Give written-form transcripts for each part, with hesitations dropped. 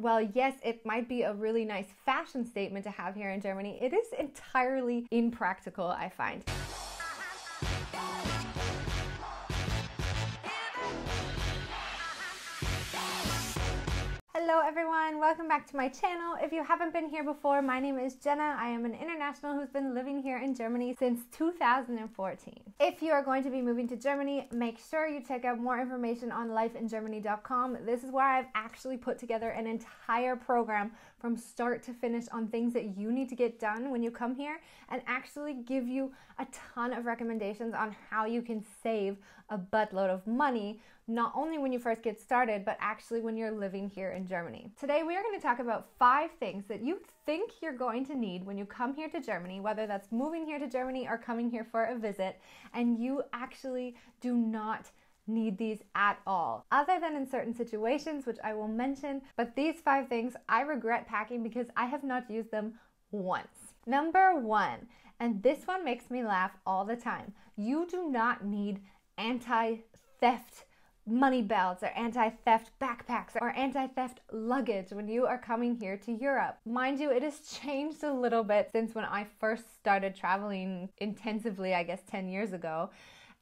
while yes, it might be a really nice fashion statement to have here in Germany, it is entirely impractical, I find. Hello everyone, welcome back to my channel. If you haven't been here before, my name is Jenna. I am an international who's been living here in Germany since 2014. If you are going to be moving to Germany, make sure you check out more information on lifeingermany.com. This is where I've actually put together an entire program from start to finish on things that you need to get done when you come here, and actually give you a ton of recommendations on how you can save a buttload of money, not only when you first get started, but actually when you're living here in Germany. Today we are going to talk about 5 things that you think you're going to need when you come here to Germany, whether that's moving here to Germany or coming here for a visit, and you actually do not need these at all, other than in certain situations, which I will mention. But these 5 things I regret packing because I have not used them once. Number 1, and this one makes me laugh all the time, you do not need anti-theft money belts or anti-theft backpacks or anti-theft luggage when you are coming here to Europe. Mind you, it has changed a little bit since when I first started traveling intensively, I guess 10 years ago.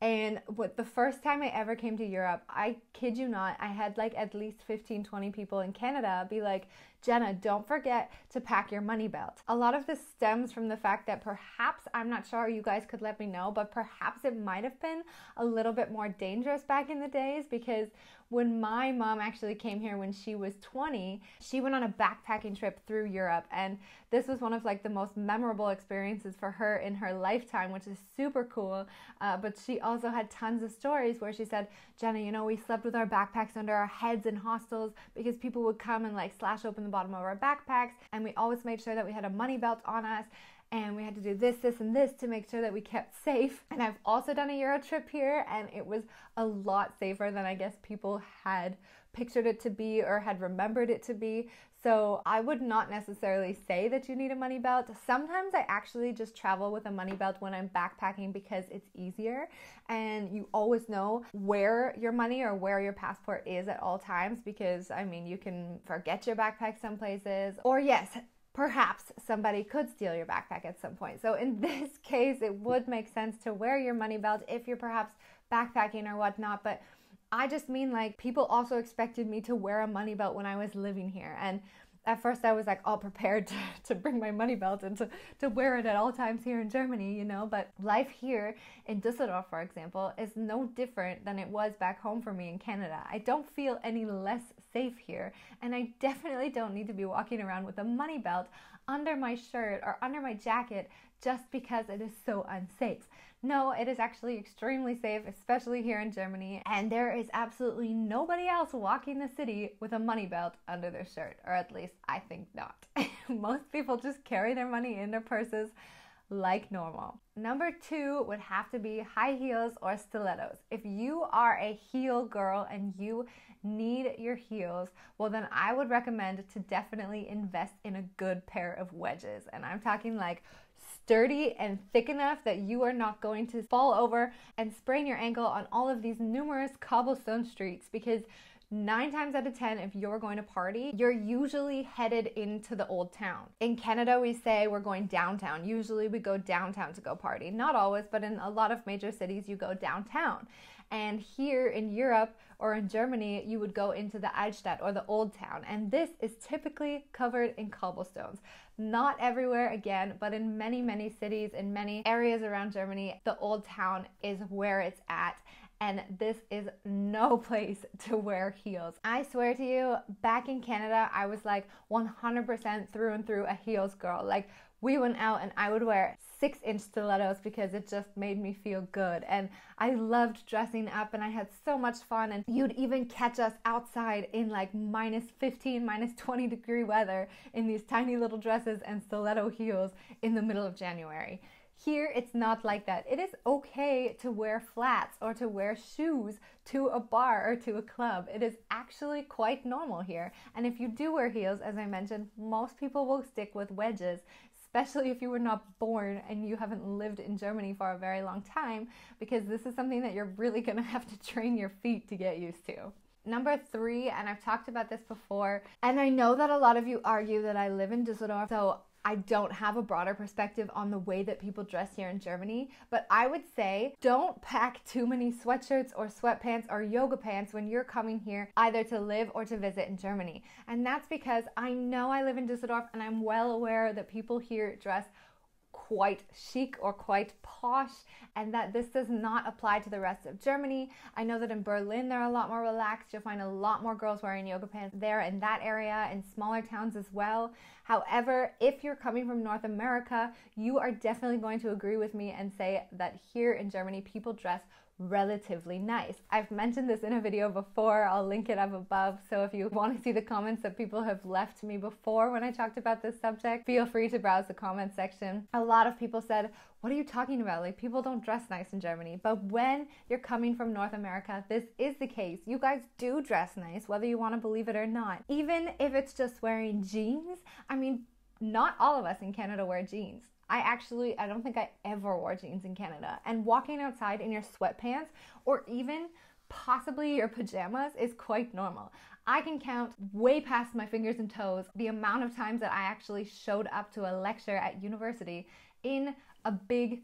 And the first time I ever came to Europe, I kid you not, I had like at least 15-20 people in Canada be like, Jenna, don't forget to pack your money belt. A lot of this stems from the fact that perhaps, I'm not sure, you guys could let me know, but perhaps it might have been a little bit more dangerous back in the days, because when my mom actually came here when she was 20, she went on a backpacking trip through Europe, and this was one of like the most memorable experiences for her in her lifetime, which is super cool. But she also had tons of stories where she said, Jenna, you know, we slept with our backpacks under our heads in hostels because people would come and like slash open the bottom of our backpacks, and we always made sure that we had a money belt on us, and we had to do this, this, and this to make sure that we kept safe. And I've also done a Euro trip here, and it was a lot safer than I guess people had pictured it to be or had remembered it to be. So I would not necessarily say that you need a money belt. Sometimes I actually just travel with a money belt when I'm backpacking because it's easier, and you always know where your money or where your passport is at all times, because I mean, you can forget your backpack some places, or yes, perhaps somebody could steal your backpack at some point. So in this case, it would make sense to wear your money belt if you're perhaps backpacking or whatnot. But I just mean, like, people also expected me to wear a money belt when I was living here. And at first I was like all prepared to bring my money belt and to wear it at all times here in Germany, you know. But life here in Düsseldorf, for example, is no different than it was back home for me in Canada. I don't feel any less safe here, and I definitely don't need to be walking around with a money belt under my shirt or under my jacket just because it is so unsafe. No, it is actually extremely safe, especially here in Germany, and there is absolutely nobody else walking the city with a money belt under their shirt, or at least I think not. Most people just carry their money in their purses like normal. Number 2 would have to be high heels or stilettos. If you are a heel girl and you need your heels, well then I would recommend to definitely invest in a good pair of wedges. And I'm talking like sturdy and thick enough that you are not going to fall over and sprain your ankle on all of these numerous cobblestone streets, because 9 times out of 10, if you're going to party, you're usually headed into the old town. In Canada, we say we're going downtown. Usually we go downtown to go party. Not always, but in a lot of major cities, you go downtown. And here in Europe or in Germany, you would go into the Altstadt or the old town. And this is typically covered in cobblestones. Not everywhere again, but in many, many cities, in many areas around Germany, the old town is where it's at. And this is no place to wear heels. I swear to you, back in Canada, I was like 100% through and through a heels girl. Like, we went out and I would wear 6-inch stilettos because it just made me feel good. And I loved dressing up and I had so much fun. And you'd even catch us outside in like -15, -20 degree weather in these tiny little dresses and stiletto heels in the middle of January. Here, it's not like that. It is okay to wear flats or to wear shoes to a bar or to a club. It is actually quite normal here. And if you do wear heels, as I mentioned, most people will stick with wedges, especially if you were not born and you haven't lived in Germany for a very long time, because this is something that you're really gonna have to train your feet to get used to. Number 3, and I've talked about this before, and I know that a lot of you argue that I live in Düsseldorf, so I don't have a broader perspective on the way that people dress here in Germany, but I would say don't pack too many sweatshirts or sweatpants or yoga pants when you're coming here either to live or to visit in Germany. And that's because I know I live in Düsseldorf and I'm well aware that people here dress quite chic or quite posh, and that this does not apply to the rest of Germany. I know that in Berlin they're a lot more relaxed. You'll find a lot more girls wearing yoga pants there in that area, in smaller towns as well. However, if you're coming from North America, you are definitely going to agree with me and say that here in Germany people dress relatively nice. I've mentioned this in a video before. I'll link it up above, so if you want to see the comments that people have left me before when I talked about this subject, feel free to browse the comment section. A lot of people said, what are you talking about? Like, people don't dress nice in Germany. But when you're coming from North America, this is the case. You guys do dress nice, whether you want to believe it or not. Even if it's just wearing jeans. I mean, not all of us in Canada wear jeans. I don't think I ever wore jeans in Canada. And walking outside in your sweatpants or even possibly your pajamas is quite normal. I can count way past my fingers and toes the amount of times that I actually showed up to a lecture at university in a big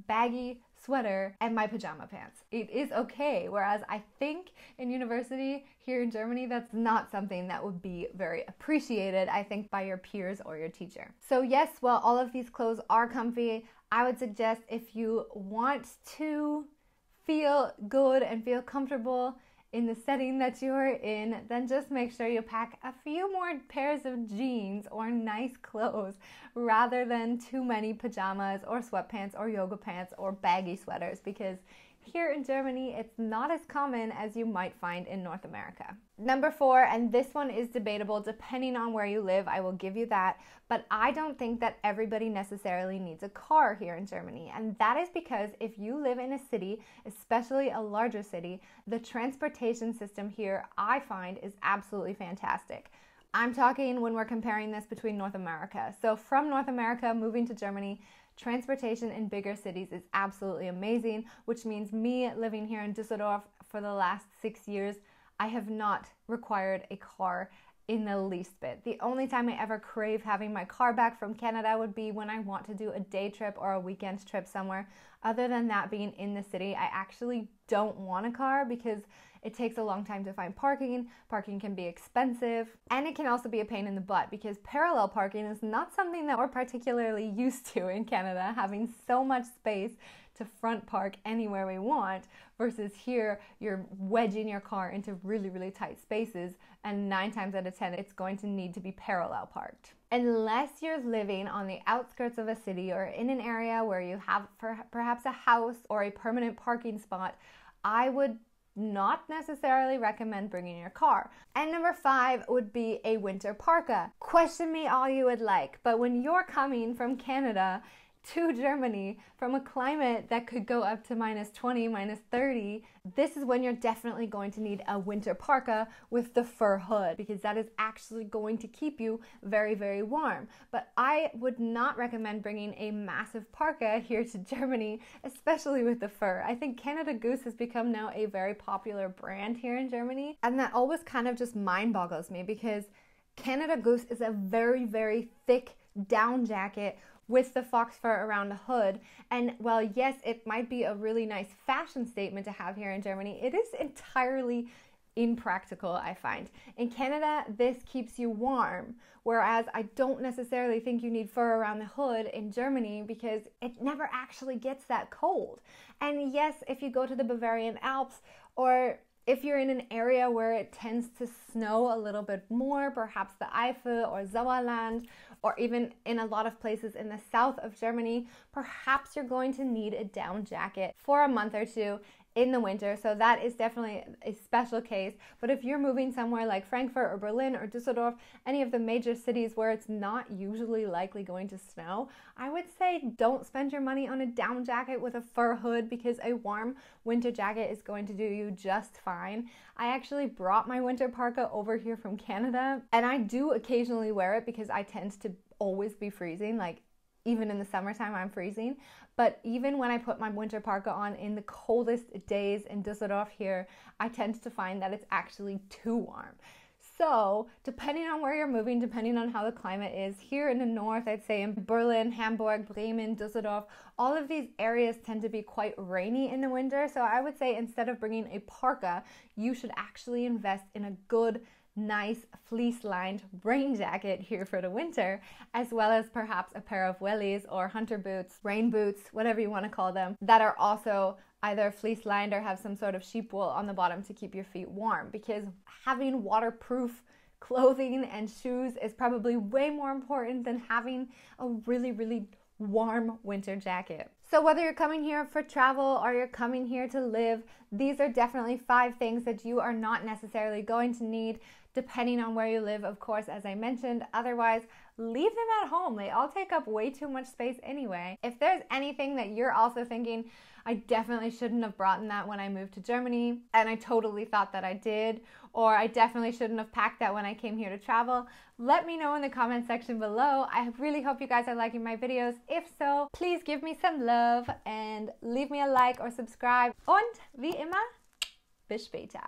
baggy sweater and my pajama pants. It is okay. Whereas I think in university here in Germany, that's not something that would be very appreciated, I think, by your peers or your teacher. So yes, while all of these clothes are comfy, I would suggest if you want to feel good and feel comfortable in the setting that you're in, then just make sure you pack a few more pairs of jeans or nice clothes rather than too many pajamas or sweatpants or yoga pants or baggy sweaters, because here in Germany, it's not as common as you might find in North America. Number 4, and this one is debatable depending on where you live, I will give you that, but I don't think that everybody necessarily needs a car here in Germany. And that is because if you live in a city, especially a larger city, the transportation system here, I find, is absolutely fantastic. I'm talking when we're comparing this between North America. So from North America, moving to Germany, transportation in bigger cities is absolutely amazing, which means me living here in Düsseldorf for the last 6 years, I have not required a car in the least bit. The only time I ever crave having my car back from Canada would be when I want to do a day trip or a weekend trip somewhere. Other than that, being in the city, I actually don't want a car because it takes a long time to find parking. Parking can be expensive, and it can also be a pain in the butt because parallel parking is not something that we're particularly used to in Canada, having so much space to front park anywhere we want, versus here you're wedging your car into really, really tight spaces, and 9 times out of 10 it's going to need to be parallel parked. Unless you're living on the outskirts of a city or in an area where you have perhaps a house or a permanent parking spot, I would not necessarily recommend bringing your car. And number 5 would be a winter parka. Question me all you would like, but when you're coming from Canada to Germany from a climate that could go up to -20, -30, this is when you're definitely going to need a winter parka with the fur hood, because that is actually going to keep you very, very warm. But I would not recommend bringing a massive parka here to Germany, especially with the fur. I think Canada Goose has become now a very popular brand here in Germany, and that always kind of just mind boggles me because Canada Goose is a very, very thick down jacket with the fox fur around the hood. And while yes, it might be a really nice fashion statement to have here in Germany, it is entirely impractical, I find. In Canada, this keeps you warm, whereas I don't necessarily think you need fur around the hood in Germany because it never actually gets that cold. And yes, if you go to the Bavarian Alps, or if you're in an area where it tends to snow a little bit more, perhaps the Eifel or Sauerland, or even in a lot of places in the south of Germany, perhaps you're going to need a down jacket for a month or 2 in the winter. So that is definitely a special case. But if you're moving somewhere like Frankfurt or Berlin or Düsseldorf, any of the major cities where it's not usually likely going to snow, I would say don't spend your money on a down jacket with a fur hood, because a warm winter jacket is going to do you just fine. I actually brought my winter parka over here from Canada, and I do occasionally wear it because I tend to always be freezing, like even in the summertime, I'm freezing. But even when I put my winter parka on in the coldest days in Düsseldorf here, I tend to find that it's actually too warm. So depending on where you're moving, depending on how the climate is, here in the north, I'd say in Berlin, Hamburg, Bremen, Düsseldorf, all of these areas tend to be quite rainy in the winter. So I would say instead of bringing a parka, you should actually invest in a good, nice fleece-lined rain jacket here for the winter, as well as perhaps a pair of wellies or hunter boots, rain boots, whatever you want to call them, that are also either fleece lined or have some sort of sheep wool on the bottom to keep your feet warm, because having waterproof clothing and shoes is probably way more important than having a really warm winter jacket. So whether you're coming here for travel or you're coming here to live, these are definitely 5 things that you are not necessarily going to need, depending on where you live, of course, as I mentioned. Otherwise, leave them at home. They all take up way too much space anyway. If there's anything that you're also thinking, I definitely shouldn't have brought that when I moved to Germany, and I totally thought that I did, or I definitely shouldn't have packed that when I came here to travel, let me know in the comment section below. I really hope you guys are liking my videos. If so, please give me some love and leave me a like or subscribe. Und wie immer, bis später.